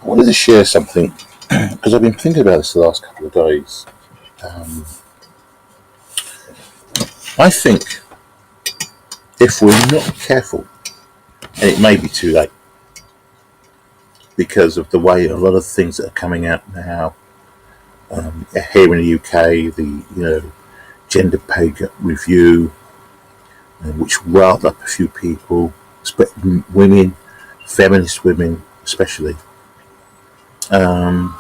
I wanted to share something because I've been thinking about this the last couple of days. Um, I think if we're not careful, and it may be too late because of the way a lot of things that are coming out now, here in the UK, the gender pay gap review, which riled up a few people, women, feminist women especially. Um,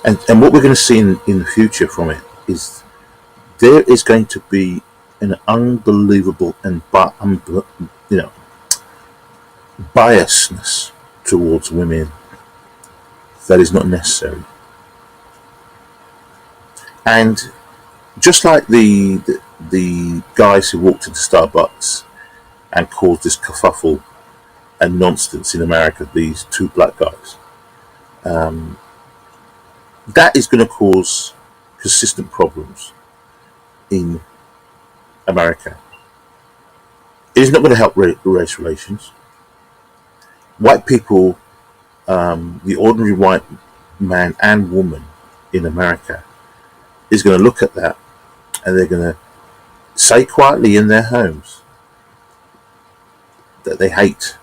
and what we're going to see in the future from it is there is going to be an unbelievable and biasness towards women that is not necessary. And just like the guys who walked into Starbucks and caused this kerfuffle and nonsense in America, these two black guys, um, that is going to cause consistent problems in America. It is not going to help race relations. White people, the ordinary white man and woman in America, is going to look at that and they're going to say quietly in their homes that they hate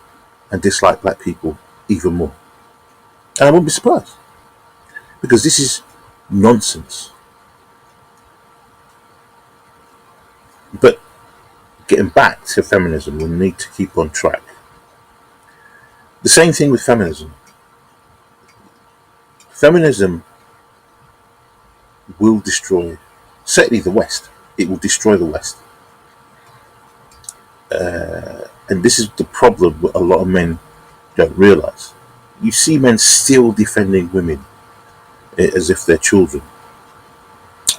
and dislike black people even more. And I wouldn't be surprised because this is nonsense. But getting back to feminism, we need to keep on track. The same thing with feminism. Feminism will destroy, certainly the West. It will destroy the West. And this is the problem that a lot of men don't realise. You see men still defending women as if they're children.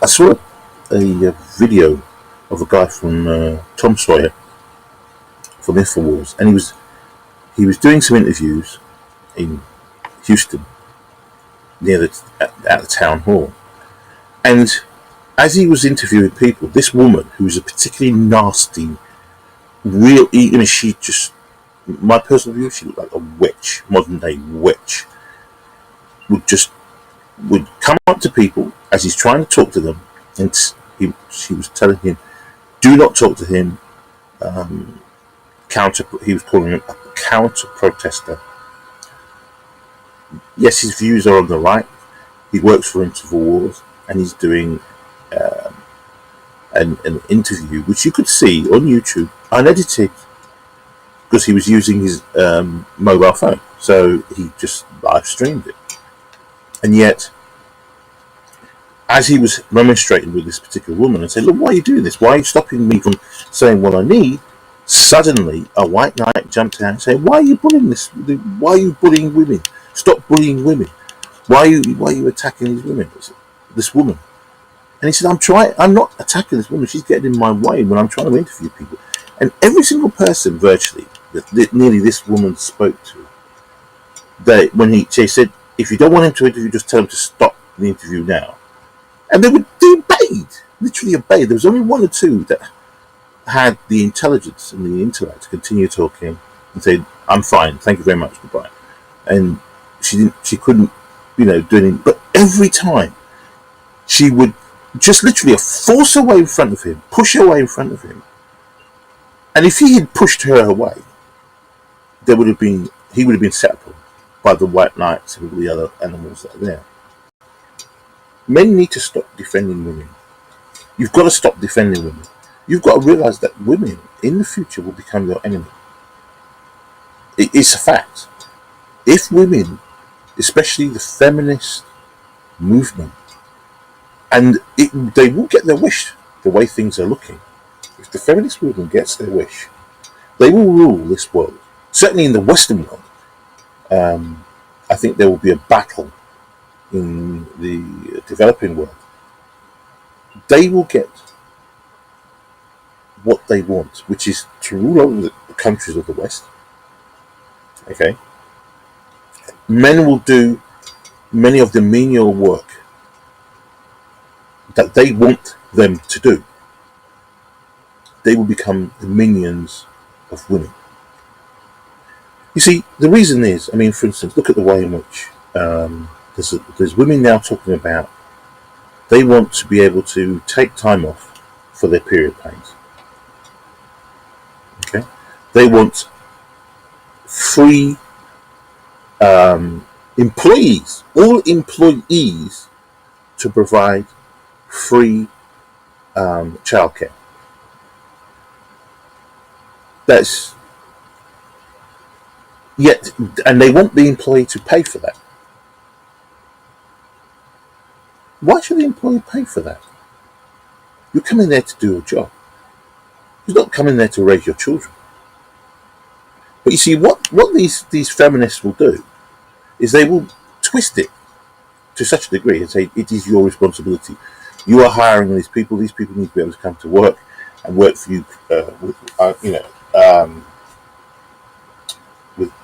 I saw a video of a guy from Tom Sawyer from Infowars, and he was doing some interviews in Houston at the town hall, and as he was interviewing people, this woman who was a particularly nasty, she just, my personal view, she looked like a witch, modern day witch, would come up to people as he's trying to talk to them, and she was telling him, do not talk to him. He was calling him a counter protester. Yes, his views are on the right. He works for Infowars, and he's doing an interview which you could see on YouTube, unedited, because he was using his mobile phone. So he just live streamed it. And yet, as he was remonstrating with this particular woman and saying, look, why are you doing this? Why are you stopping me from saying what I need? Suddenly, a white knight jumped out and said, why are you bullying this? Why are you bullying women? Stop bullying women. Why are you attacking these women? This woman. And he said, I'm not attacking this woman. She's getting in my way when I'm trying to interview people. And every single person, virtually, that nearly this woman spoke to, she said, if you don't want him to interview, just tell him to stop the interview now. And they obeyed, literally obeyed. There was only one or two that had the intelligence and the intellect to continue talking and say, I'm fine, thank you very much, goodbye. And she couldn't, do anything. But every time, she would just literally force her way in front of him, push her way in front of him. And if he had pushed her away, he would have been set upon by the white knights and all the other animals that are there. Men need to stop defending women. You've got to stop defending women. You've got to realise that women in the future will become your enemy. It's a fact. If women, especially the feminist movement, and they will get their wish the way things are looking. If the feminist movement gets their wish, they will rule this world. Certainly in the Western world. I think there will be a battle in the developing world. They will get what they want, which is to rule over the countries of the West. Okay? Men will do many of the menial work that they want them to do. They will become the minions of women. You see, the reason is, I mean, for instance, look at the way in which there's women now talking about they want to be able to take time off for their period pains. Okay, they want free employees, all employees, to provide free childcare. That's yet, and they want the employee to pay for that. Why should the employee pay for that? You're coming there to do a job. You're not coming there to raise your children. But you see, what these feminists will do is they will twist it to such a degree and say it is your responsibility. You are hiring these people. These people need to be able to come to work and work for you,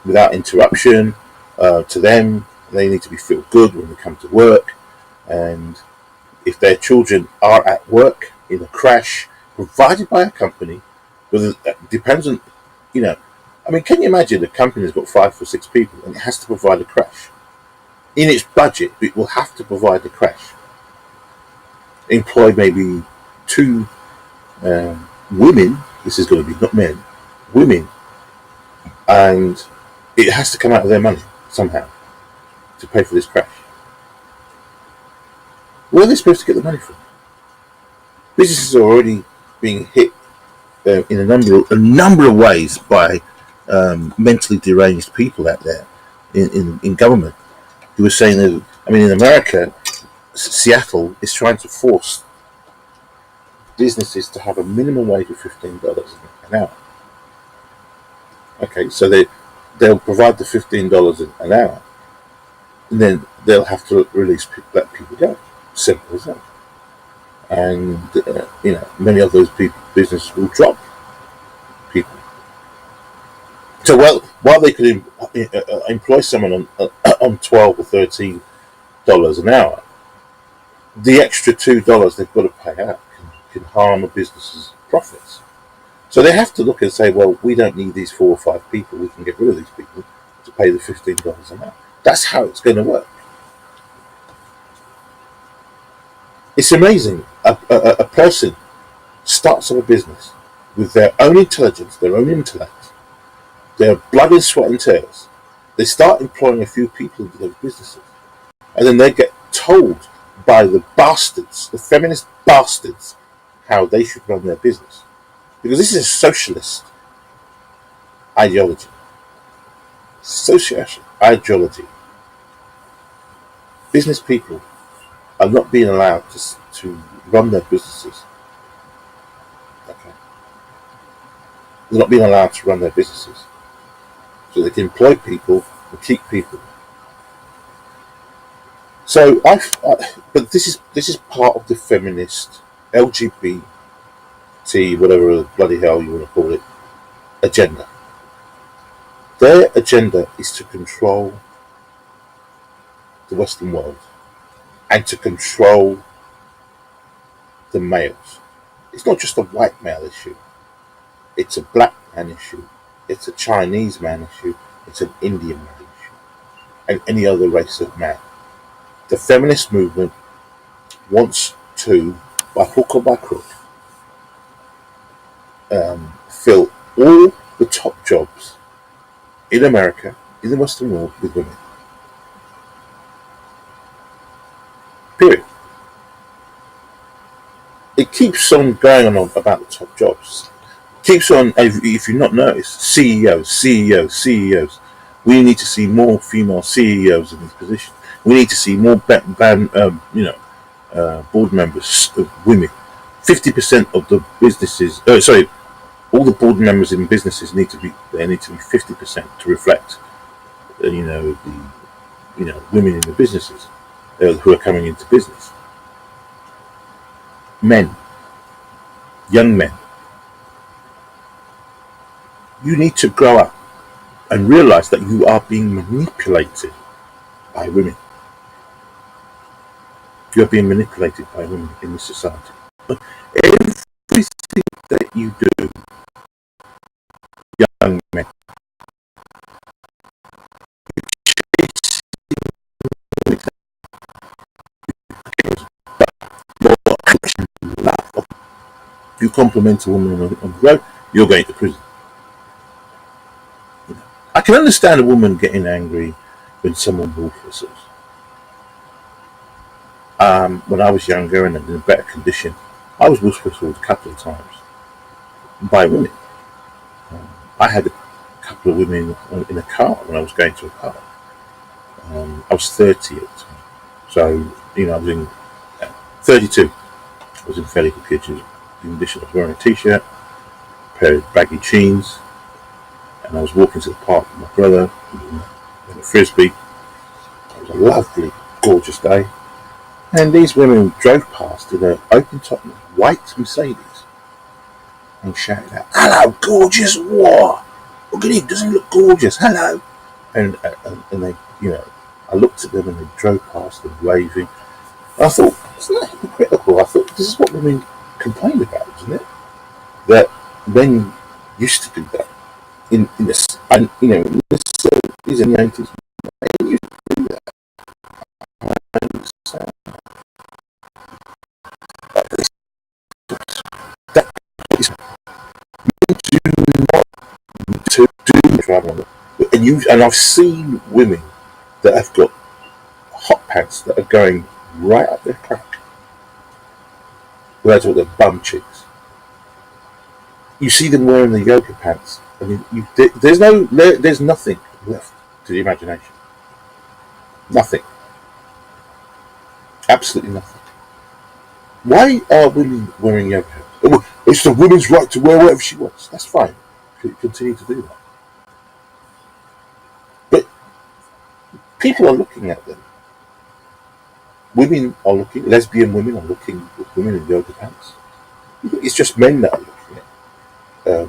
without interruption. To them, they need to be feel good when they come to work, and if their children are at work in a crash provided by a company, whether that depends on, I mean, can you imagine a company has got 5 or 6 people and it has to provide a crash? In its budget, it will have to provide a crash. Employ maybe 2 women, this is going to be not men, women, and it has to come out of their money somehow to pay for this crash. Where are they supposed to get the money from? Businesses are already being hit in a number of ways by mentally deranged people out there in government. He was saying that, I mean, in America, Seattle is trying to force businesses to have a minimum wage of $15 an hour. Okay, so they'll provide the $15 an hour, and then they'll have to let people go. Simple as that. And many of those businesses will drop people. So while they could employ someone on $12 or $13 an hour, the extra $2 they've got to pay out can harm a business's profits. So they have to look and say, well, we don't need these 4 or 5 people. We can get rid of these people to pay the $15 an hour. That's how it's going to work. It's amazing. A person starts up a business with their own intelligence, their own intellect, their blood and sweat and tears. They start employing a few people into those businesses. And then they get told by the bastards, the feminist bastards, how they should run their business. Because this is a socialist ideology. Socialist ideology. Business people are not being allowed to run their businesses. Okay. They're not being allowed to run their businesses. So they can employ people and keep people. So but this is part of the feminist LGBT, whatever bloody hell you want to call it, agenda. Their agenda is to control the Western world and to control the males. It's not just a white male issue. It's a black man issue. It's a Chinese man issue. It's an Indian man issue. And any other race of man. The feminist movement wants to, by hook or by crook, fill all the top jobs in America, in the Western world, with women. Period. It keeps on going on about the top jobs. It keeps on, if you've not noticed, CEOs. We need to see more female CEOs in these positions. We need to see more board members, women. 50% of the businesses, all the board members in businesses need to be 50% to reflect, the women in the businesses who are coming into business. Men, young men, you need to grow up and realize that you are being manipulated by women. You are being manipulated by women in this society. Everything that you do, young men, If you compliment a woman on the road, you're going to prison. I can understand a woman getting angry when someone wolfs us. When I was younger and in a better condition, I was wolf whistled a couple of times by women. I had a couple of women in a car when I was going to a park. I was 30 at the time. So, I was in 32. I was in fairly good condition. I was wearing a t-shirt, a pair of baggy jeans, and I was walking to the park with my brother in a frisbee. It was a lovely, gorgeous day. And these women drove past in an open-top white Mercedes and shouted out, "Hello, gorgeous! What? Look at him! Doesn't he look gorgeous? Hello!" And they, I looked at them and they drove past and waving. And I thought, isn't that hypocritical? I thought, this is what women complained about, isn't it? That men used to do that in this, and in the 70s and the 80s. Men used to do that. And that is to do travel. And I've seen women that have got hot pants that are going right up their crack. Well, that's what they're bum cheeks. You see them wearing the yoga pants. I mean, there's nothing left to the imagination. Nothing. Absolutely nothing. Why are women wearing yoga pants? Well, it's the woman's right to wear whatever she wants. That's fine. Continue to do that. But people are looking at them. Women are looking, lesbian women are looking at women in yoga pants. It's just men that are looking at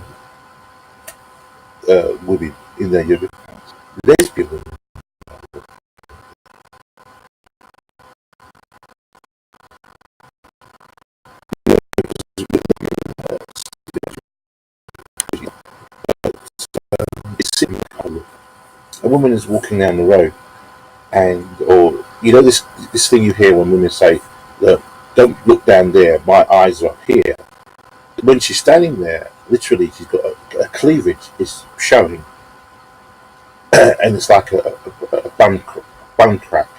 women in their yoga pants. Lesbian women. It's sitting there. A woman is walking down the road, or this thing you hear when women say, "Look, don't look down there. My eyes are up here." When she's standing there, literally, she's got a cleavage is showing, and it's like a bum crack,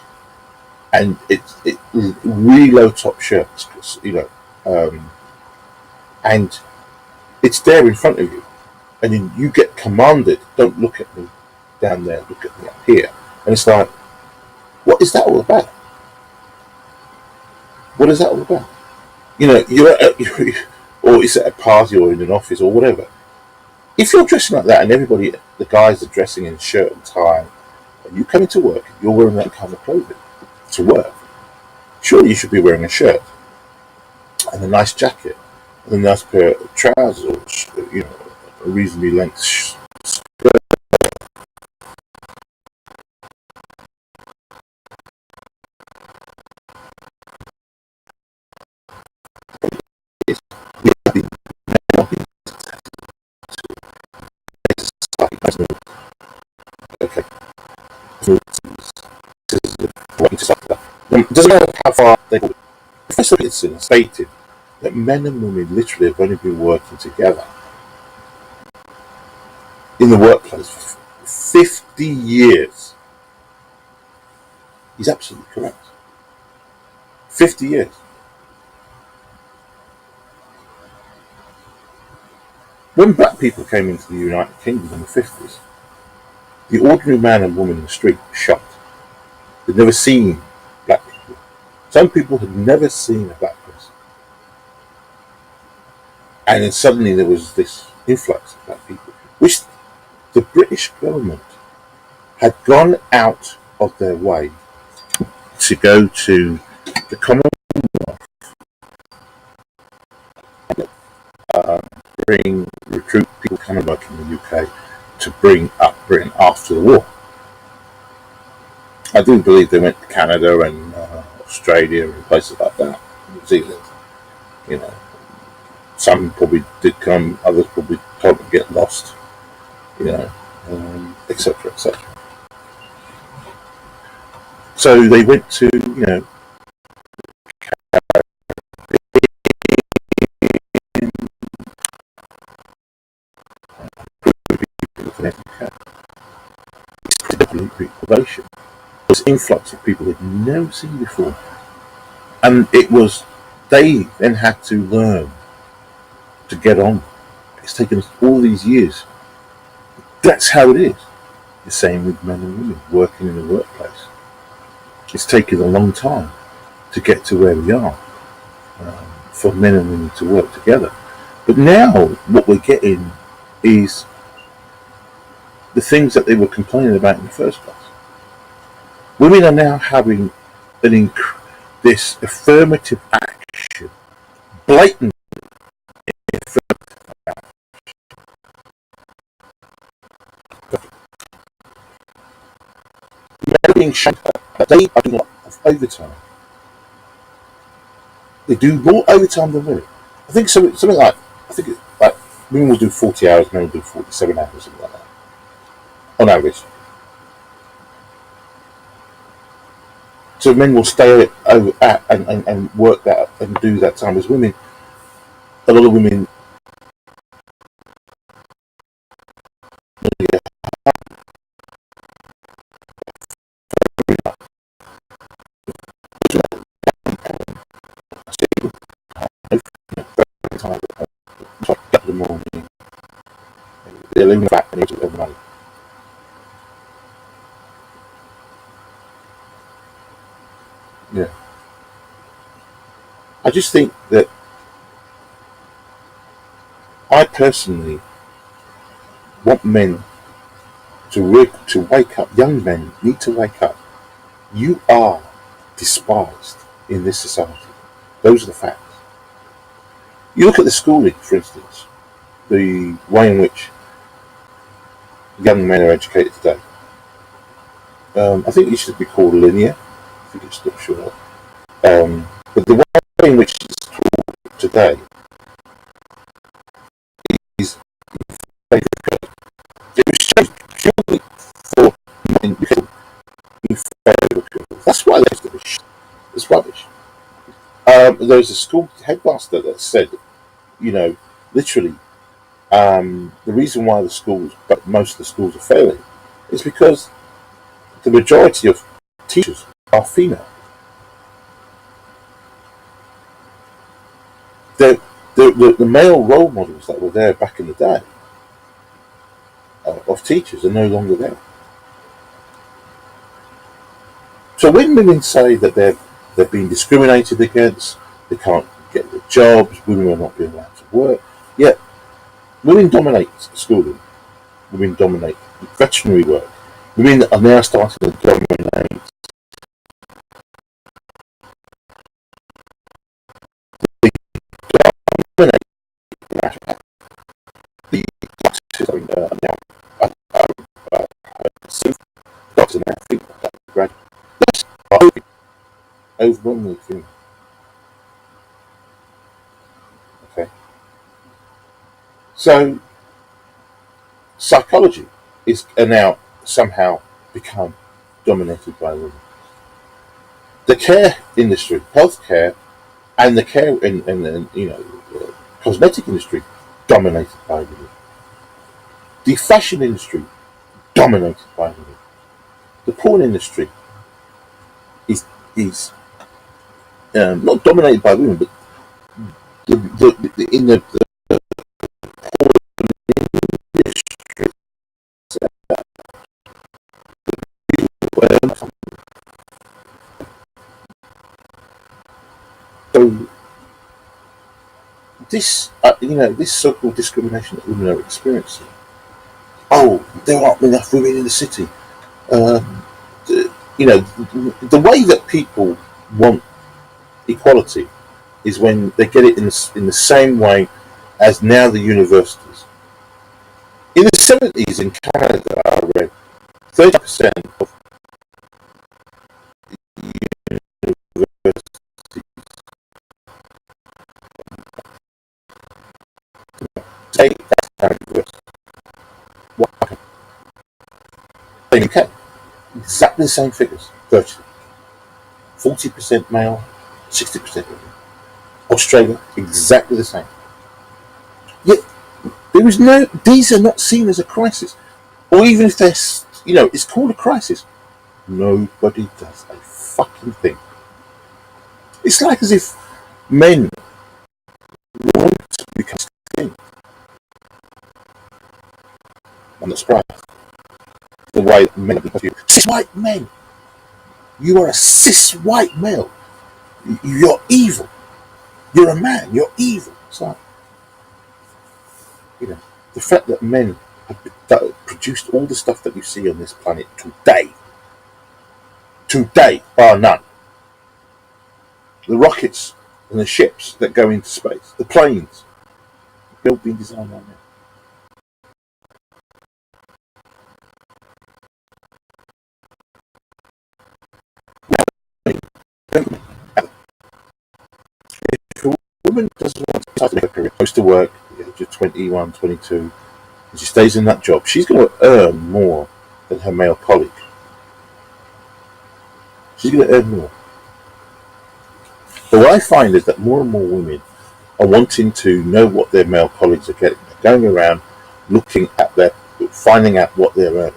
and it's really low top shirts, and it's there in front of you, and then you get commanded, "Don't look at me down there. Look at me up here," and it's like, what is that all about? What is that all about? Or it's at a party or in an office or whatever. If you're dressing like that and the guys are dressing in shirt and tie, and you come into work, you're wearing that kind of clothing to work. Surely you should be wearing a shirt and a nice jacket and a nice pair of trousers or a reasonably length skirt. Okay. It doesn't matter how far they go. Professor Richardson stated that men and women literally have only been working together in the workplace for 50 years. He's absolutely correct. 50 years. When black people came into the United Kingdom in the 50s, the ordinary man and woman in the street were shocked. They'd never seen black people. Some people had never seen a black person. And then suddenly there was this influx of black people, which the British government had gone out of their way to go to the Commonwealth, recruit people coming work in the UK to bring up Britain after the war. I do believe they went to Canada and Australia and places like that, New Zealand. Some probably did come, others probably totally get lost, etc., etc. So they went to, population was influx of people they'd never seen before, and it was they then had to learn to get on. It's taken us all these years. That's how it is. The same with men and women working in the workplace. It's taken a long time to get to where we are, for men and women to work together. But now what we're getting is the things that they were complaining about in the first place. Women are now having this affirmative action, blatant being shown that they are doing a lot of overtime. They do more overtime than women. I think something like women will do 40 hours, men will do 47 hours, something like that, on average. So men will stay over at and work that and do that time as women. A lot of women in the morning, they're living back and eat their money. Yeah. I just think that I personally want men to wake up. Young men need to wake up. You are despised in this society. Those are the facts. You look at the schooling, for instance, the way in which young men are educated today. I think it should be called linear. I think it's not sure. But the way in which it's taught today is very good. It was purely for men in favour of people. That's why there's rubbish. It's rubbish. There was a school headmaster that said, literally, the reason why most of the schools are failing is because the majority of teachers are female. The male role models that were there back in the day of teachers are no longer there. So when women say that they're being discriminated against, they can't get the jobs, women are not being allowed to work, yeah, women dominate schooling, women dominate veterinary work, women are now starting to dominate the doctors now think that graduates are overwhelmingly female. Okay, so psychology is now somehow become dominated by women. The care industry, healthcare, and the care and cosmetic industry dominated by women. The fashion industry dominated by women. The porn industry is not dominated by women, but in the industry. So this so-called discrimination that women are experiencing. Oh, there aren't enough women in the city. The way that people want equality is when they get it in the same way as now the universities. In the 70s in Canada, I read 30% of universities take that university. Why? In the UK, exactly the same figures, virtually. 40% male, 60% women. Australia, exactly the same. Yet there is no, these are not seen as a crisis. Or even if they're, it's called a crisis. Nobody does a fucking thing. It's like as if men want to become king. I'm not surprised. The way men are you. Cis white men. You are a cis white male. You're evil. You're a man. You're evil. It's like, the fact that men have produced all the stuff that you see on this planet today, bar none. The rockets and the ships that go into space, the planes, built being designed right now. If a woman doesn't want to start a career, goes to work at the age of 21, 22, and she stays in that job, she's going to earn more than her male colleague. She's going to earn more. But what I find is that more and more women are wanting to know what their male colleagues are getting. They're going around looking at finding out what they're earning.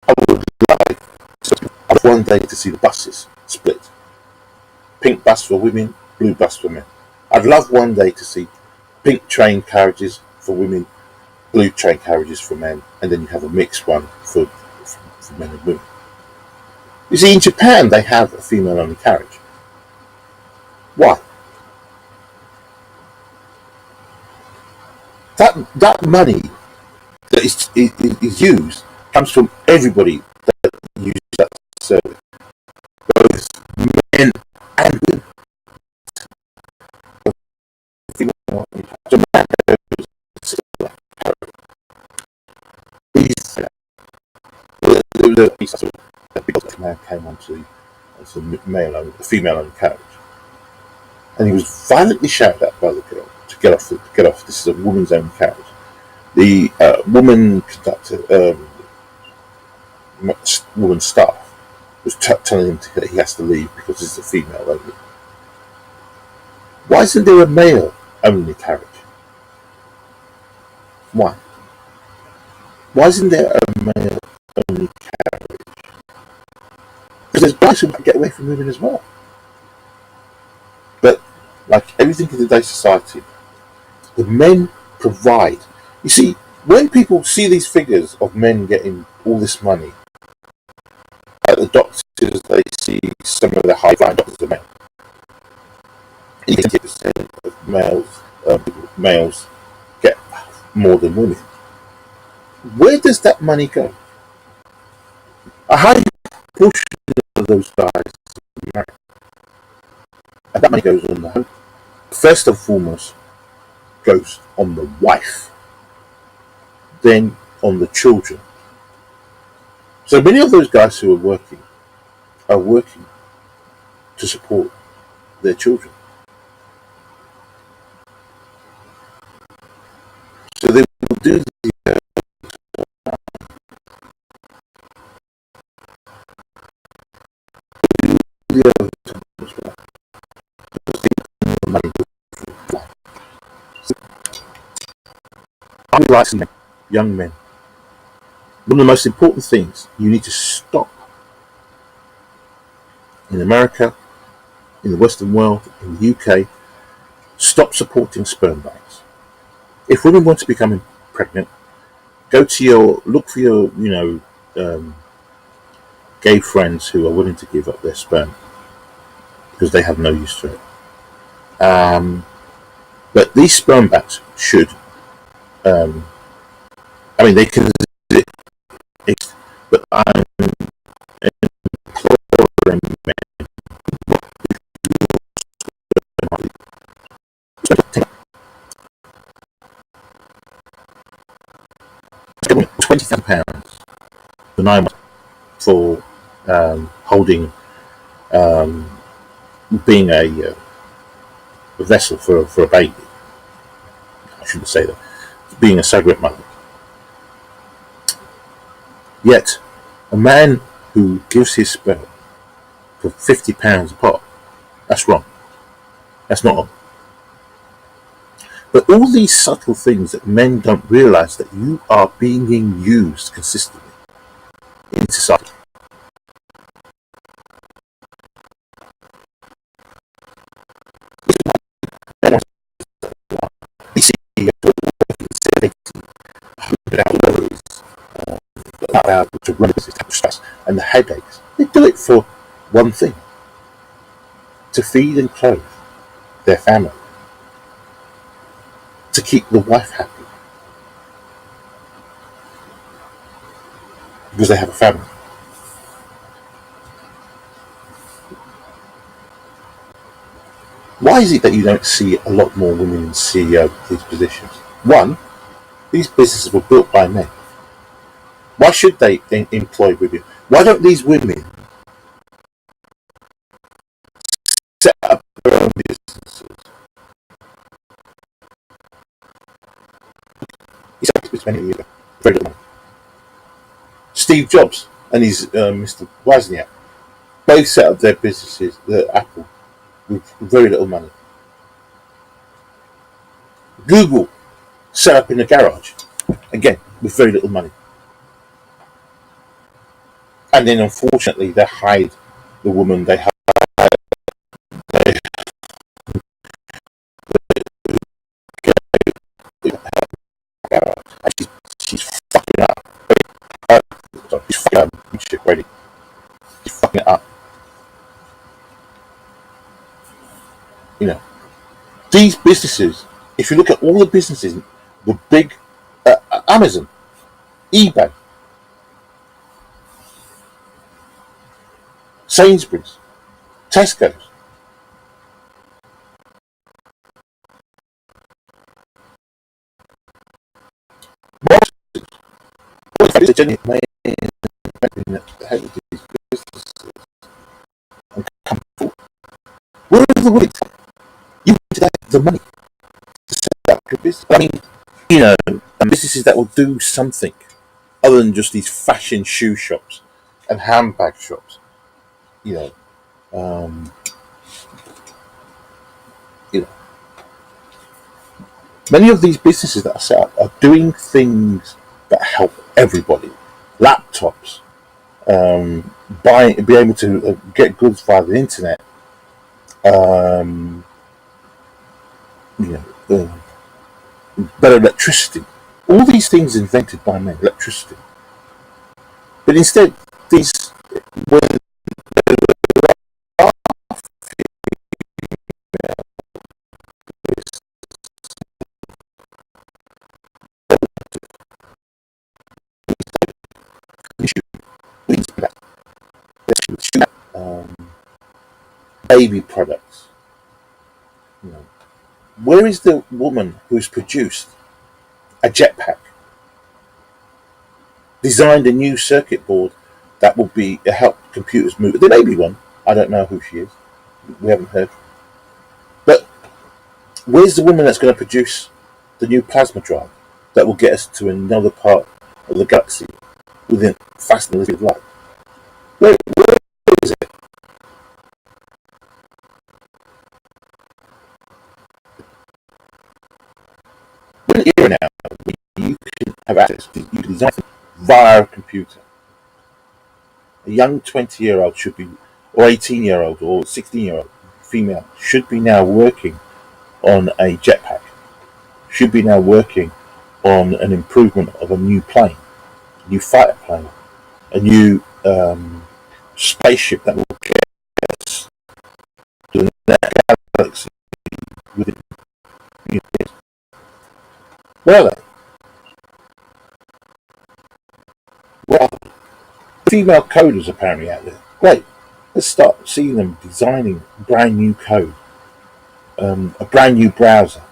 I would like one day to see the buses split. Pink bus for women, blue bus for men. I'd love one day to see pink train carriages for women, blue train carriages for men, and then you have a mixed one for men and women. You see, in Japan they have a female-only carriage. Why? That money that is used comes from everybody that uses that service, both men and women. So man there was a piece that because man came onto as a female-only carriage, and he was violently shouted at by the girl to get off. This is a woman's own carriage. The woman conductor, woman staff, was telling him that he has to leave because it's a female only. Why isn't there a male only carriage? Why? Why isn't there a male only carriage? Because there's guys who might get away from women as well. But like everything in today's society, the men provide. You see, when people see these figures of men getting all this money, at the doctors, they see some of the high-flying doctors are men. 80% of males get more than women. Where does that money go? A high portion of those guys are married. And that money goes on the home. First and foremost, goes on the wife, then on the children. So many of those guys who are working to support their children. So they will do the overtime as well. Because they need the money to fly. So I would like to see young men. One of the most important things you need to stop in America, in the Western world, in the UK, stop supporting sperm banks. If women want to become pregnant, look for your, gay friends who are willing to give up their sperm because they have no use for it. But these sperm banks should, they can exist, but I'm imploring men. 20,000 pounds for 9 months for holding, being a vessel for a baby. shouldn't say that, being a surrogate mother. Yet, a man who gives his sperm for £50 a pop, that's wrong. That's not wrong. But all these subtle things that men don't realise, that you are being used consistently in society. We see about to run this type of stress and the headaches. They do it for one thing: to feed and clothe their family, to keep the wife happy, because they have a family. Why is it that you don't see a lot more women in CEO these positions? One, these businesses were built by men. Why should they employ women? Why don't these women set up their own businesses? He said this many years ago. Very little money. Steve Jobs and his Mr. Wozniak both set up their businesses, Apple, with very little money. Google set up in a garage, again, with very little money. And then unfortunately they hide the woman, they hide and she's fucking up. She's fucking up. She's fucking it up. You know, these businesses, if you look at all the businesses, the big Amazon, eBay, Sainsbury's, Tesco's, Morrison's, genuine head of these businesses and come forward. Where are the women? You need the money to set up your business. I mean, you know, businesses that will do something other than just these fashion shoe shops and handbag shops. You know, many of these businesses that are set up are doing things that help everybody. Laptops, be able to get goods via the internet, better electricity. All these things invented by men, electricity. But instead, these when baby products. You know, where is the woman who's produced a jetpack, designed a new circuit board that will be help computers move? There may be one. I don't know who she is. We haven't heard. But where's the woman that's going to produce the new plasma drive that will get us to another part of the galaxy within faster than the speed of light? Where is it? We're in an era now where you can have access, you can design via a computer. A young 20-year-old should be, or 18-year-old, or 16-year-old female should be now working on a jetpack, should be now working on an improvement of a new plane, a new fighter plane, a new spaceship that will get us to the next galaxy within years. Where are they? Where are they? Female coders apparently out there. Great. Let's start seeing them designing brand new code, a brand new browser.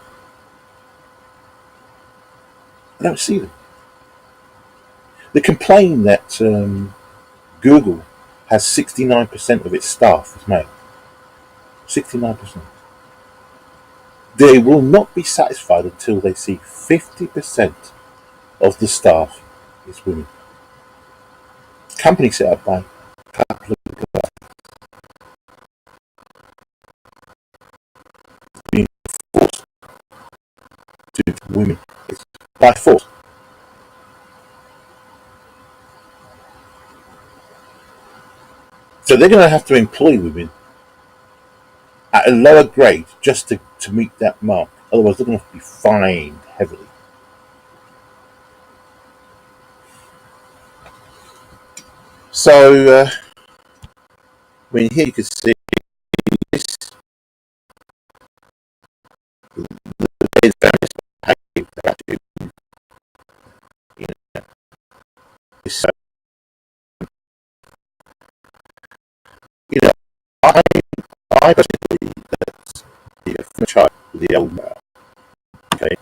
I don't see them. They complain that Google has 69% of its staff as male. 69%. They will not be satisfied until they see 50% of the staff is women. Company set up by a couple of guys being forced to women. It's by force. So they're going to have to employ women at a lower grade just to meet that mark. Otherwise, they're going to have to be fined heavily. So, I mean, here you can see this. The feminist behaviour that you know, is, you know, I personally believe that from a child, the old man, okay,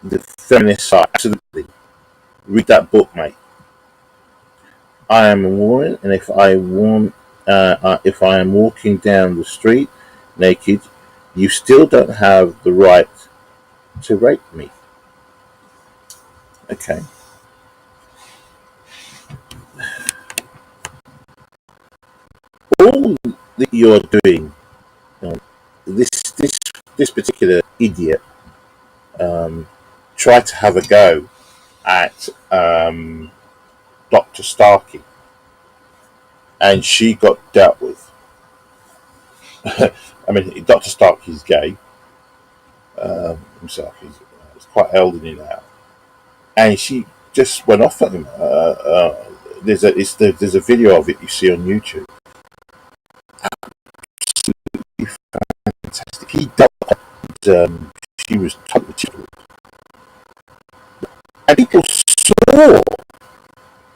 the feminists are absolutely read that book, mate. I am a woman, and if I am walking down the street naked, you still don't have the right to rape me. Okay. All that you're doing, you know, this particular idiot tried to have a go at Dr. Starkey, and she got dealt with. I mean, Dr. Starkey's gay himself. He's quite elderly now, and she just went off at him. There's a video of it you see on YouTube. Absolutely fantastic. He died. She was totally tickled, and people saw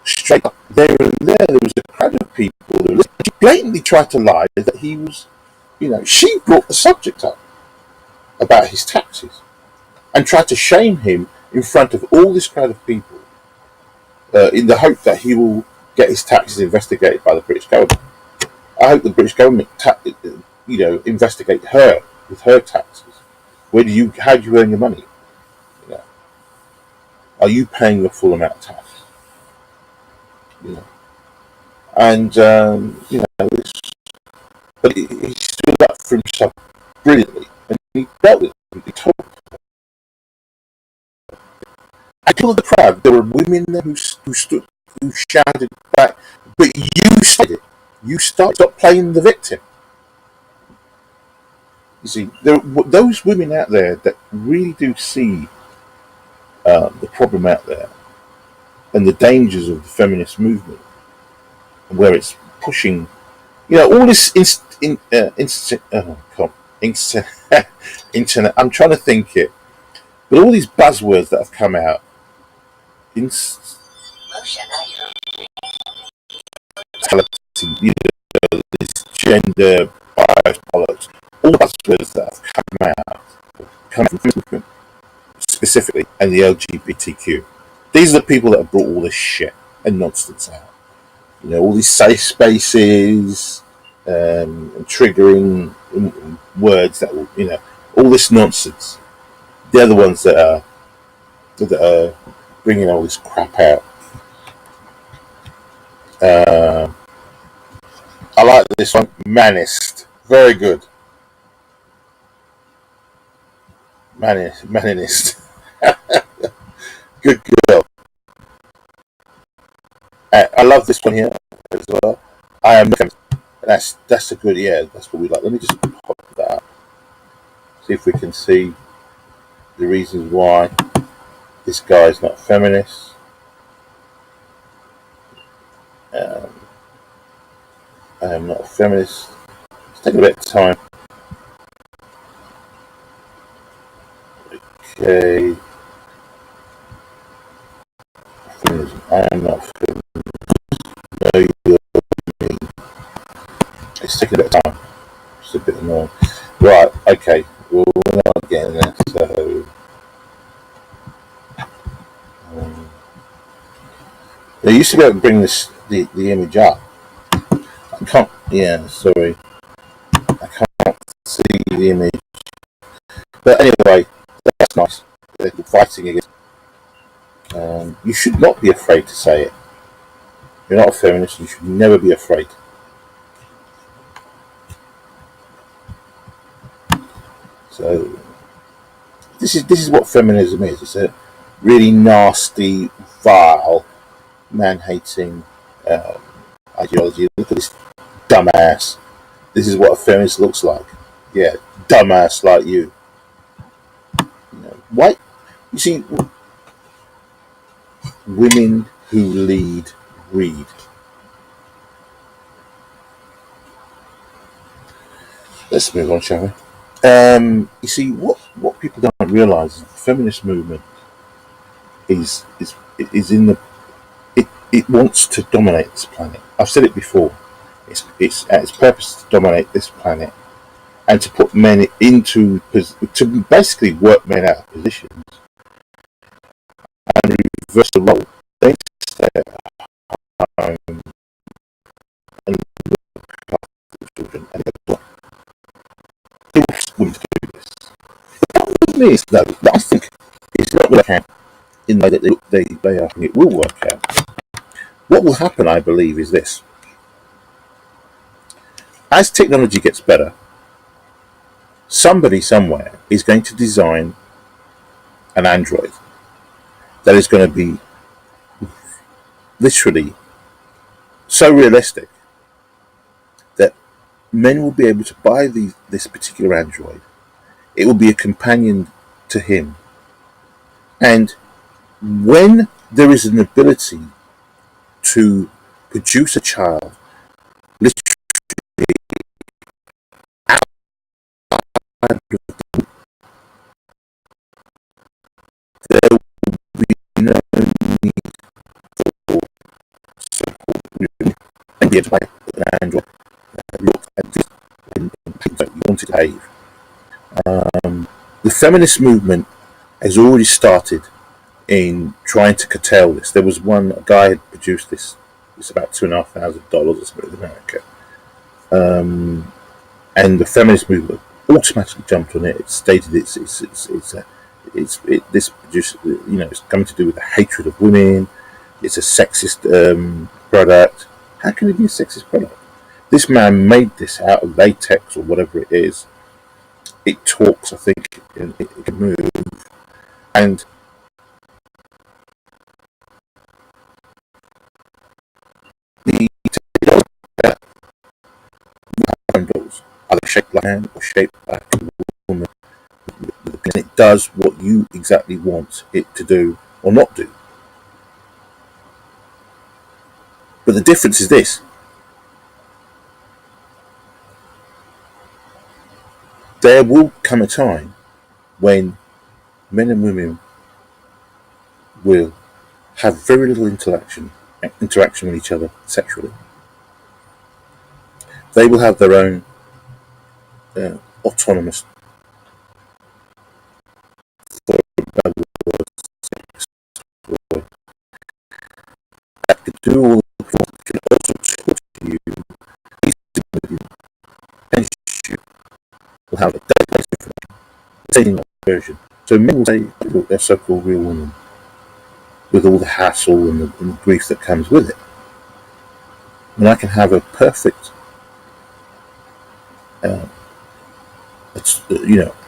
straight up there and there. There was a crowd of people who listened. She blatantly tried to lie that he was, she brought the subject up about his taxes and tried to shame him in front of all this crowd of people in the hope that he will get his taxes investigated by the British government. I hope the British government, investigate her with her taxes. How do you earn your money? Are you paying the full amount of tax? And but he stood up for himself brilliantly, and he dealt with it. He told. I told the crowd there were women there who shouted back, "But you started it. You stop playing the victim." You see, there are those women out there that really do see the problem out there and the dangers of the feminist movement, and where it's pushing, all this internet. I'm trying to think it, but all these buzzwords that have come out, this gender bias politics, all the buzzwords that have come from movement specifically, and the LGBTQ. These are the people that have brought all this shit and nonsense out. All these safe spaces, and triggering words that will, all this nonsense. They're the ones that are bringing all this crap out. I like this one, Manist. Very good. Maninist. Good girl. I love this one here as well. I am. That's a good. Yeah, that's what we like. Let me just pop that up. See if we can see the reasons why this guy's not feminist. I am not a feminist. It's taking a bit of time. Okay. Feminism. I am not feminist. No, you're me. It's taking a bit of time. It's a bit annoying. Right, okay. Well, we're not getting there, so... They used to be able to bring the image up. I can't... Yeah, sorry. I can't see the the image. But anyway, that's nice. They're fighting against. You should not be afraid to say it. You're not a feminist. You should never be afraid. So this is what feminism is. It's a really nasty, vile, man-hating ideology. Look at this dumbass. This is what a feminist looks like. Yeah, dumbass like you. Why? You see, women who lead read. Let's move on, shall we? You see, what people don't realise is the feminist movement is in the it wants to dominate this planet. I've said it before. It's at its purpose to dominate this planet and to put men to basically work men out of positions and reverse the role. They stay at home and look after the children and the work. They want women to do this. The problem with me is though that I think it's not going to happen in the way that they are. It will work out. What will happen, I believe, is this: as technology gets better, somebody somewhere is going to design an android that is going to be literally so realistic that men will be able to buy this particular android. It will be a companion to him. And when there is an ability to produce a child literally out of the womb, there will be no need for so-called women and be able to buy an android that looked at this in that you wanted to behave. The feminist movement has already started in trying to curtail this. There was a guy had produced this. It's about $2,500 or something in America, and the feminist movement automatically jumped on it. It stated this producer, it's coming to do with the hatred of women. It's a sexist product. How can it be a sexist product? This man made this out of latex or whatever it is. It talks, I think, it can move, and the dolls are they shaped like a man or shaped like a woman, and it does what you exactly want it to do or not do. But the difference is this: there will come a time when men and women will have very little interaction with each other sexually. They will have their own autonomous that can do all the performance, can also talk to you, and you will have a database of information, version. So men will say, look, they're so-called real women, with all the hassle and the grief that comes with it. And I can have a perfect,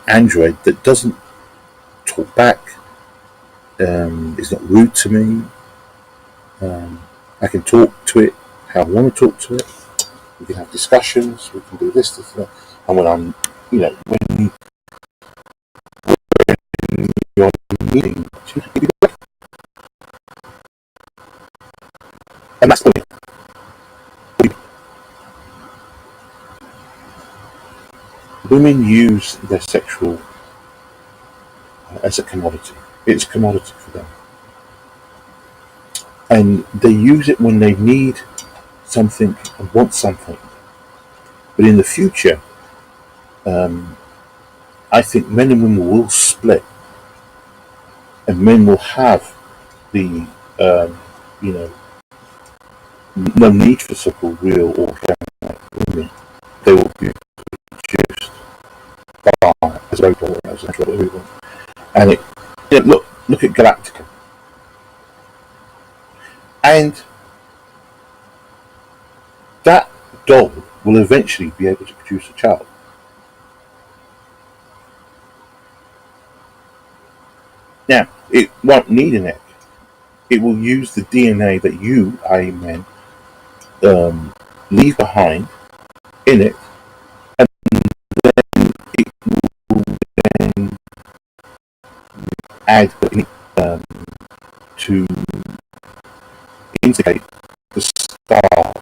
android that doesn't talk back, is not rude to me. I can talk to it how I want to talk to it. We can have discussions. We can do this, that. And when I'm, when you're meeting, and that's the way. Women use their sexual as a commodity. It's a commodity for them. And they use it when they need something and want something. But in the future, I think men and women will split. And men will have the, no need for so-called real or feminine women. They will be produced by as a robot, as a natural robot. And look at Galactica, and that doll will eventually be able to produce a child. Now, it won't need an egg. It will use the DNA that you, i.e., men, leave behind in it, and it will then add to instigate the star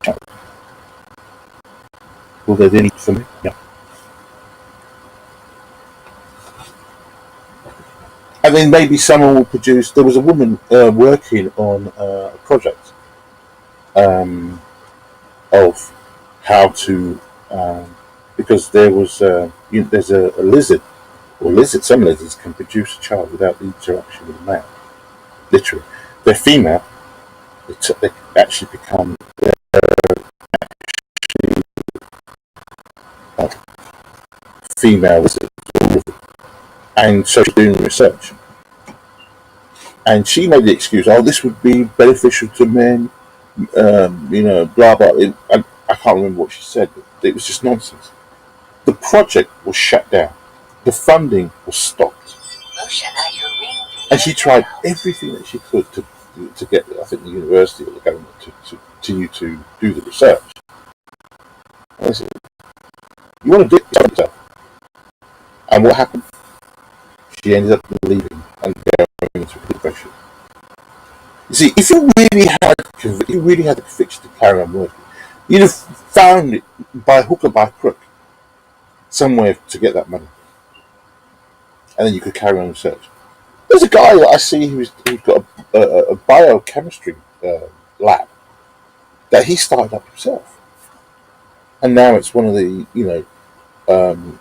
child. Will there then eat for me? Yeah. And then maybe someone will produce. There was a woman working on a project of how to, because there was there's a lizard or lizard. Some lizards can produce a child without the interaction with a male. Literally, they're female. They actually become uh, female lizards, and so she's doing research. And she made the excuse, "Oh, this would be beneficial to men," blah blah. I can't remember what she said, but it was just nonsense. The project was shut down. The funding was stopped, and she tried everything that she could to get, I think, the university or the government to do the research. And I said, "You want to do it yourself?" And what happened? She ended up leaving and going into a depression. You see, if you really had the conviction to carry on working, you'd have found it by hook or by crook somewhere to get that money, and then you could carry on research. There's a guy that I see who's got a biochemistry lab that he started up himself, and now it's one of the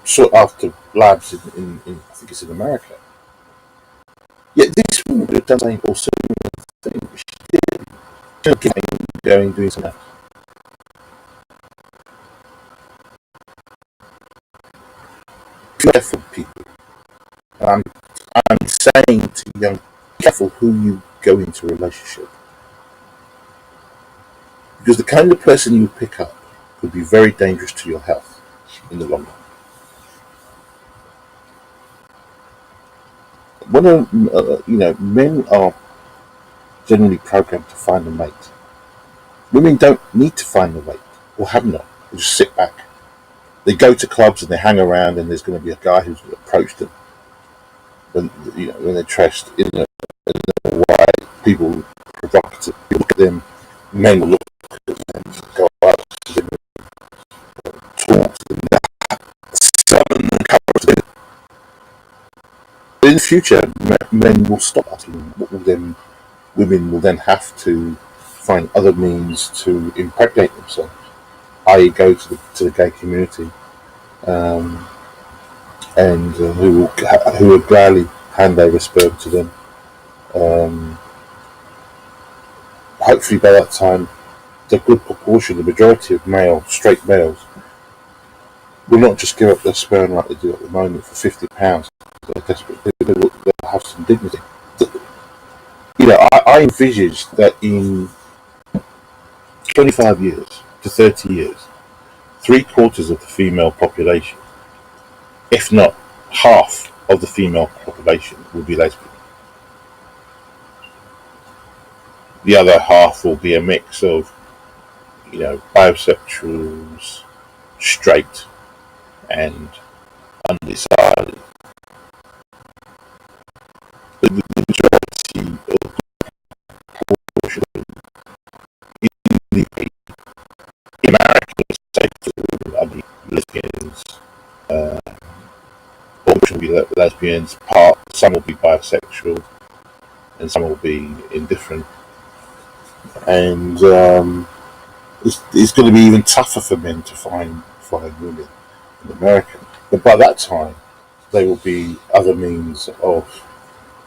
sought after labs in I think it's in America. Yet this woman would have done something or similar thing. She did, going doing something else. Be careful, people. I'm saying to young, be careful who you go into a relationship, because the kind of person you pick up could be very dangerous to your health in the long run. Men are generally programmed to find a mate. Women don't need to find a mate or have none. They just sit back. They go to clubs and they hang around, and there's going to be a guy who's approached them when they're dressed in a way people provocative. You look at them, men will look at them, go up to them, talk to them, summon them, cover them. But in the future, men will stop asking. Women will then have to find other means to impregnate themselves, i.e., go to the gay community, and who will gladly hand over sperm to them. Hopefully, by that time, the good proportion, the majority of straight males, will not just give up their sperm like they do at the moment for £50. They're desperate. They'll have some dignity. I envisage that in 25 years to 30 years, 3/4 of the female population, if not half of the female population, will be lesbian. The other half will be a mix of, bisexuals, straight, and undecided. But the majority of the proportion in America, say, lesbians, will be lesbians, some will be bisexual, and some will be indifferent. And it's going to be even tougher for men to find women in America. But by that time, there will be other means of,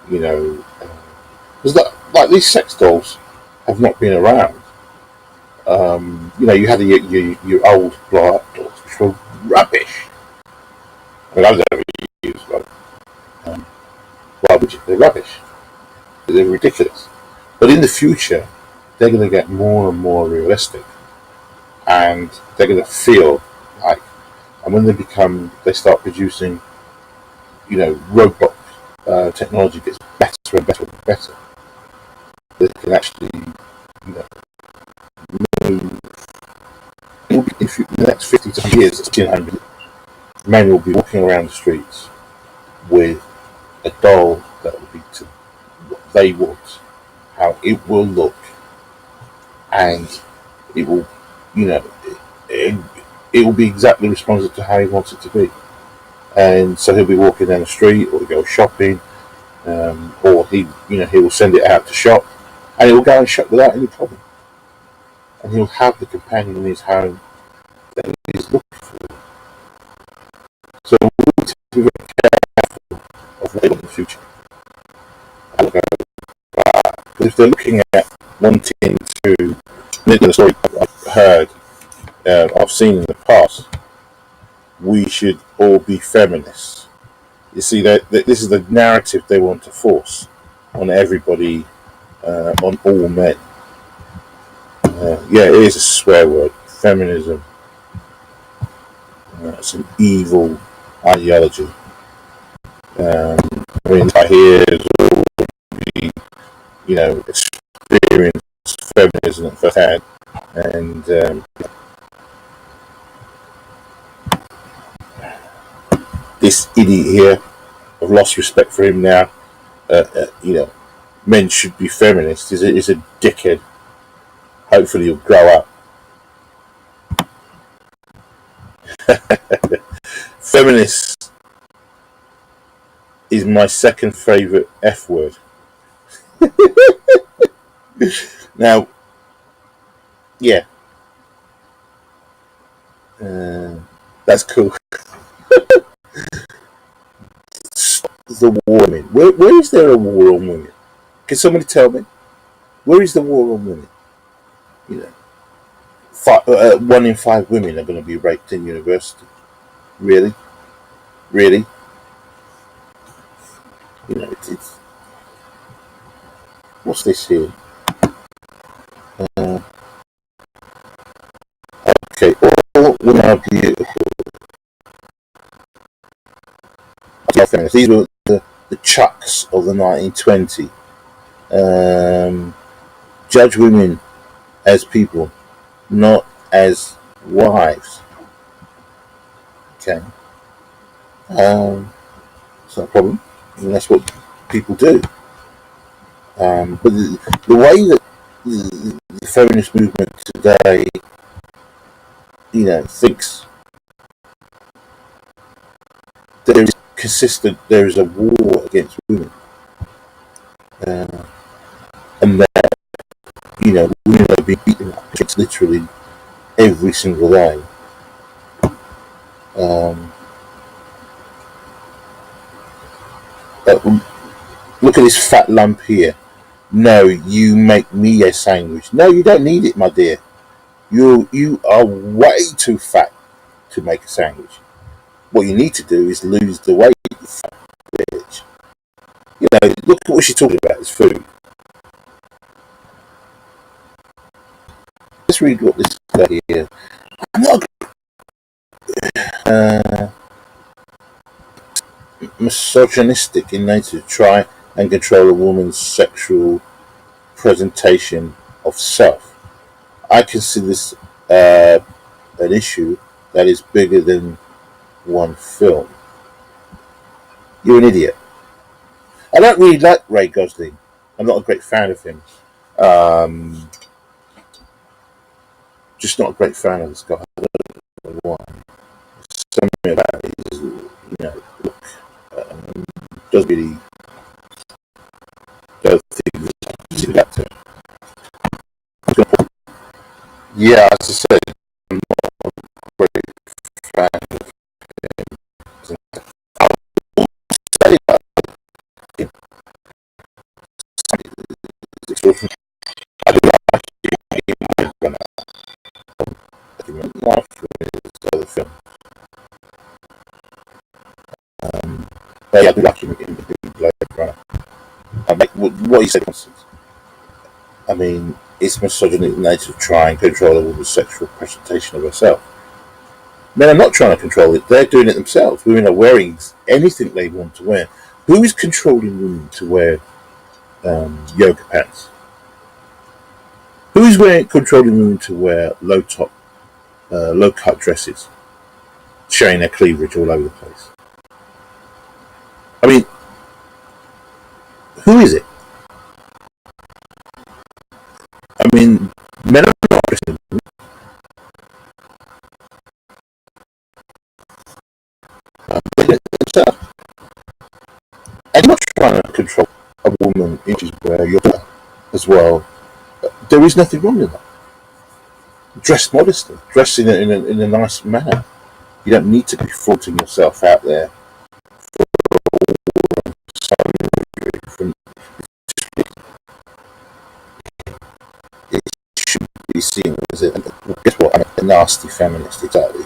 because like these sex dolls have not been around. You had your old blow-up dolls, which were rubbish. When I was ever used, like, um, why would you? They're rubbish. They're ridiculous. But in the future, they're going to get more and more realistic, and they're going to feel like, and when they start producing, robot technology gets better and better and better. They can actually, move. If in the next 50 to years, men will be walking around the streets with a doll that will be to what they want, how it will look, and it will, it, it will be exactly responsive to how he wants it to be. And so he'll be walking down the street, or go shopping, or he will send it out to shop, and it will go and shop without any problem. And he'll have the companion in his home that he's looking for. So we need to be very careful of what they want in the future. Because if they're looking at wanting to, the story I've heard, I've seen in the past, we should all be feminists. You see, that this is the narrative they want to force on everybody, on all men. Yeah, it is a swear word. Feminism. It's an evil ideology. I mean, I hear already, experienced feminism at first hand, and this idiot here, I've lost respect for him now. Men should be feminists. Is a dickhead. Hopefully, he'll grow up. Feminist is my second favourite F word. Now, yeah, that's cool. Stop the war on women. Where is there a war on women? Can somebody tell me? Where is the war on women? You know, 1 in 5 women are going to be raped in university. Really, really. It's what's this here? Uh, okay, all women are beautiful. These were the chucks of the 1920s. Judge women as people, not as wives. Okay, it's not a problem. And that's what people do. But the way that the feminist movement today, thinks there is there is a war against women, and that women are being beaten up literally every single day. Um, Look at this fat lump here. No, you make me a sandwich. No, you don't need it, my dear. You are way too fat to make a sandwich. What you need to do is lose the weight, you fat bitch. Look at what she's talking about. It's food. Let's read what this guy here. I'm not misogynistic in nature to try and control a woman's sexual presentation of self. I consider this an issue that is bigger than one film. You're an idiot. I don't really like Ray Gosling. I'm not a great fan of him. Um, just not a great fan of this guy. I don't know why. Something about his, look, doesn't really, don't think he's an actor. Yeah, as I said, I'm not a great fan of him. I will say that him. I do like him when I like his other film. Yeah, good luck in the Blade Runner. What he said, I mean, it's misogyny in nature to try and control a woman's sexual presentation of herself. Men are not trying to control it, they're doing it themselves. Women are wearing anything they want to wear. Who is controlling women to wear yoga pants? Who is controlling women to wear low cut dresses, showing their cleavage all over the place? I mean, who is it? I mean, men are not dressing themselves. And you're not trying to control a woman inches wear yoga as well. There is nothing wrong with that. Dress modestly, dress in a nice manner. You don't need to be flaunting yourself out there. From, it should be seen as guess what? I'm a nasty feminist, exactly.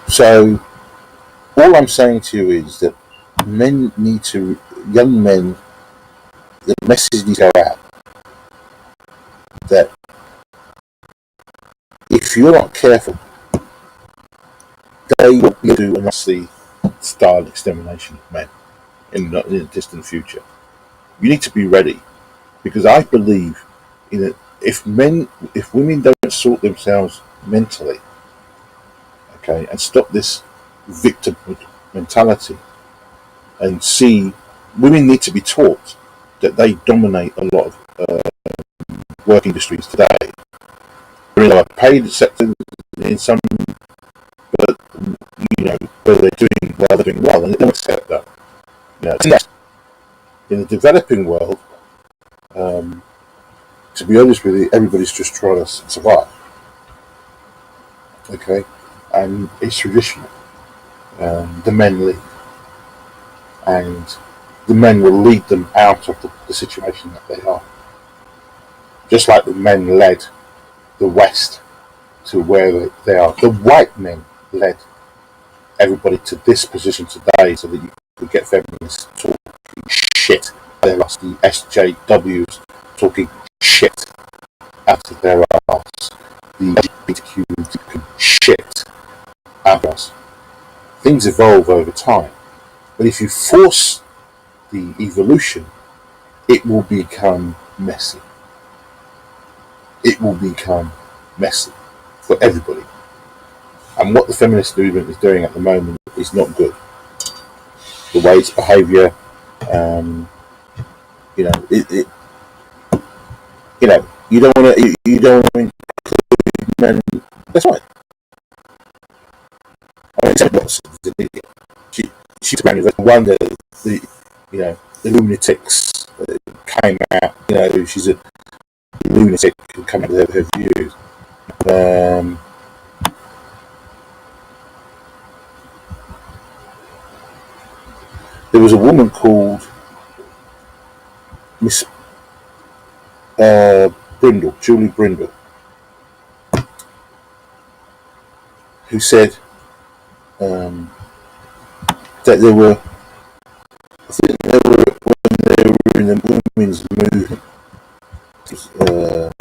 So all I'm saying to you is that young men, the message needs to go out that if you're not careful, they will do a nasty style extermination of men in the distant future. You need to be ready, because I believe if women don't sort themselves mentally, okay, and stop this victim mentality, and see, women need to be taught that they dominate a lot of work industries today. They're in a paid sector in some, but where they're doing well, and they don't accept that. In the developing world, to be honest with you, everybody's just trying to survive. Okay, and it's traditional. The men lead, and the men will lead them out of the situation that they are. Just like the men led the West to where they are. The white men led everybody to this position today so that you could get feminists talking shit. There are the SJWs talking shit out of their arse. The LGBTQ talking shit out of us. Things evolve over time. But if you force the evolution, it will become messy. It will become messy for everybody. And what the feminist movement is doing at the moment is not good. The way its behaviour, you don't want to, you don't want to include men. That's right. I mean, she's around one the lunatics came out. She's a lunatic who came out with her views. There was a woman called Miss Brindle, Julie Brindle, who said that there were, I think there were, when they were in the women's movement, what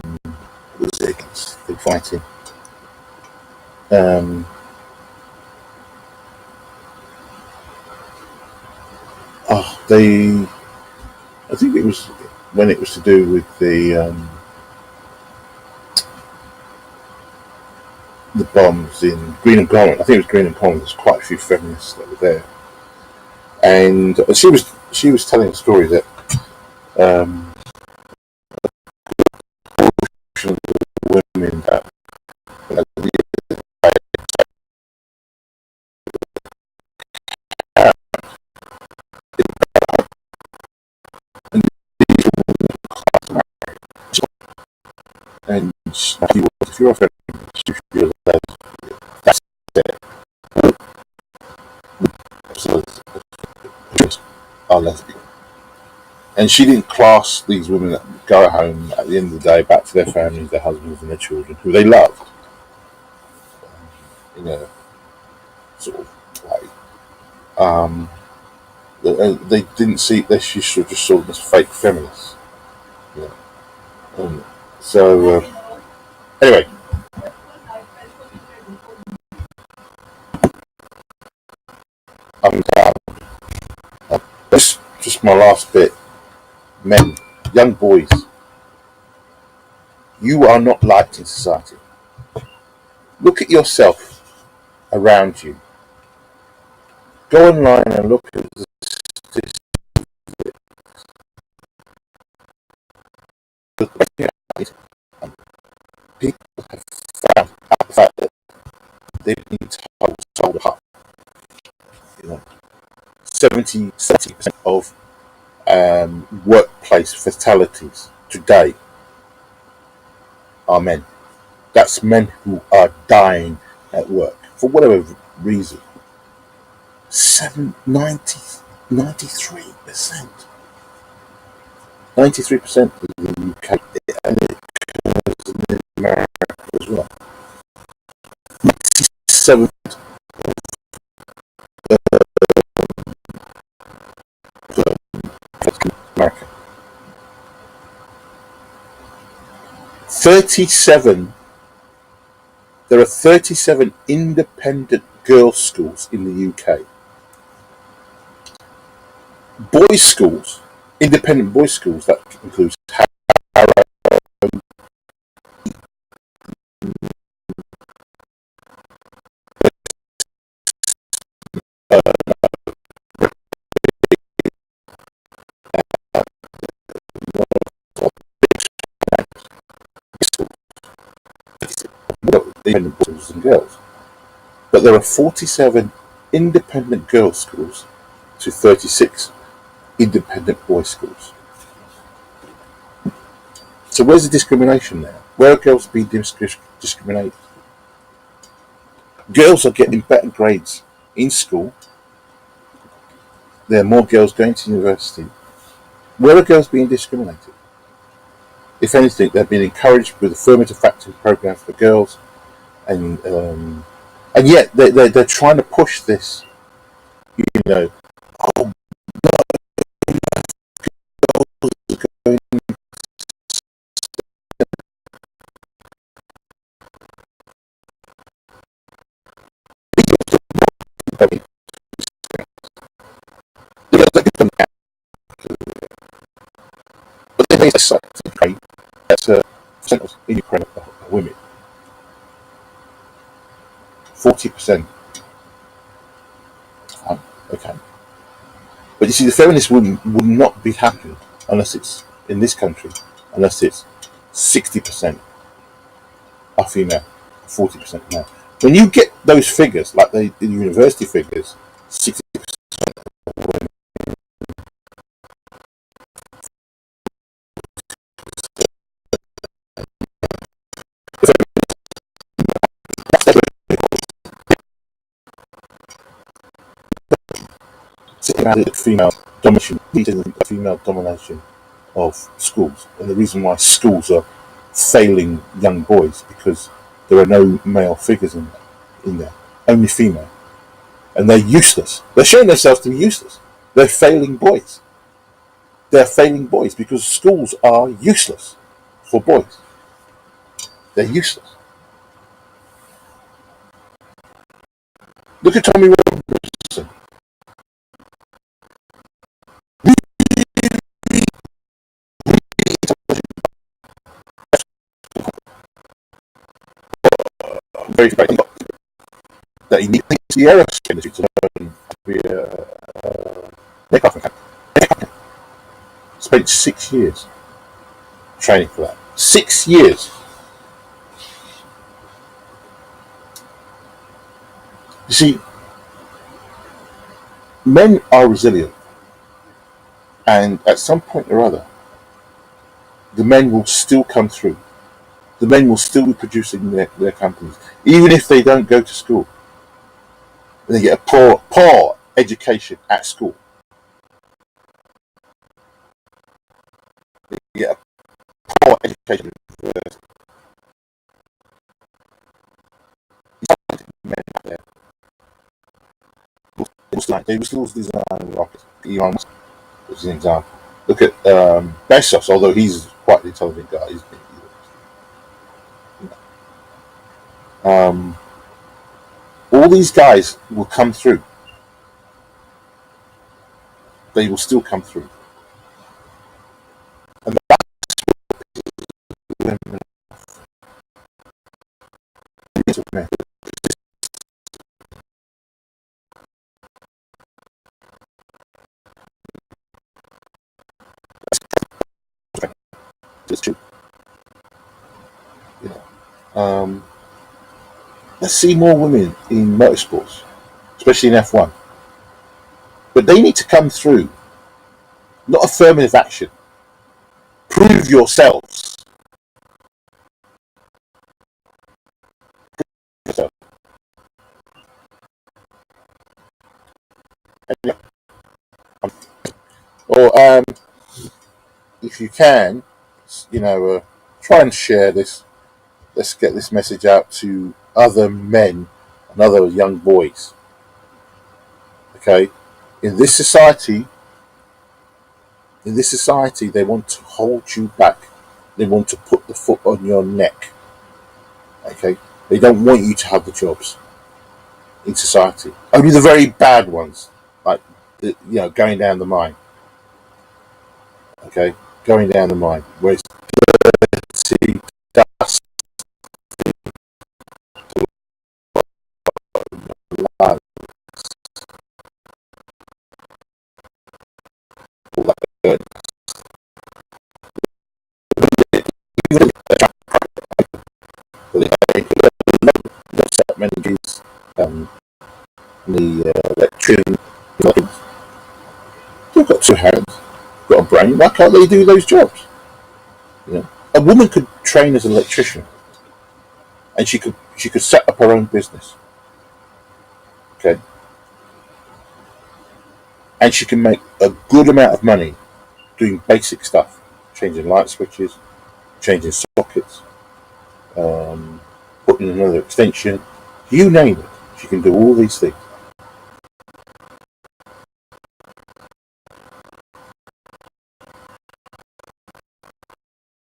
was it against? They were fighting. I think it was when it was to do with the bombs in Green and Common. I think it was Green and Common. There's quite a few feminists that were there, and she was telling a story that women that and if you're a feminist, you should be allowed. That's it. Are lesbian, And she didn't class these women that go home at the end of the day back to their families, their husbands, and their children, who they loved, in a sort of way. Um, they didn't see that she should just saw them as fake feminists. You know? So anyway, I'm down. This just my last bit. Men, young boys, you are not liked in society. Look at yourself around you. Go online and look at the statistics. People have found out the fact that they've been told apart. You know, 70% of workplace fatalities today are men. That's men who are dying at work for whatever reason. 93%. 93% in the UK, and it occurs in America as well. 97 America. 37. There are 37 independent girls' schools in the UK. Boys' schools, independent boys' schools, that includes Harrow, independent boys and girls. But there are 47 independent girls' schools to 36 independent boys' schools. So where's the discrimination there? Where are girls being discriminated? Girls are getting better grades in school. There are more girls going to university. Where are girls being discriminated? If anything, they're being encouraged with affirmative action programs for girls, and yet they're trying to push this. You know, oh, going but they make a Ukraine. That's a percent in Ukraine of women. 40%. Okay. But you see, the feminist would not be happy unless it's in this country, unless it's 60% are female, 40% male. When you get those figures, like the university figures, 60%. Female domination, female domination of schools, and the reason why schools are failing young boys because there are no male figures in there, only female, and they're useless. They're showing themselves to be useless. They're failing boys. They're failing boys because schools are useless for boys. They're useless. Look at Tommy Robinson. Very great that he needs the aerospace industry to learn to be a aircraft mechanic. Spent 6 years training for that. 6 years. You see, men are resilient, and at some point or other, the men will still come through. The men will still be producing their companies, even if they don't go to school. They get a poor education at school. men out there. They were still designing rockets. Elon Musk is an example. Look at Bezos, although he's quite an intelligent guy. All these guys will come through. They will still come through. And that's true. You know, let's see more women in motorsports, especially in F1. But they need to come through, not affirmative action. Prove yourselves. Or if you can, try and share this. Let's get this message out to other men and other young boys. Okay, in this society, they want to hold you back. They want to put the foot on your neck. Okay, they don't want you to have the jobs in society. Only the very bad ones, like going down the mine. Okay, going down the mine where it's dirty, dust, blood, all that dirt. Not that many Jews, the electrician, they've got two hands, got a brain. Why can't they do those jobs? A woman could train as an electrician, and she could set up her own business. Okay, and she can make a good amount of money doing basic stuff, changing light switches, changing sockets, putting another extension, you name it. She can do all these things.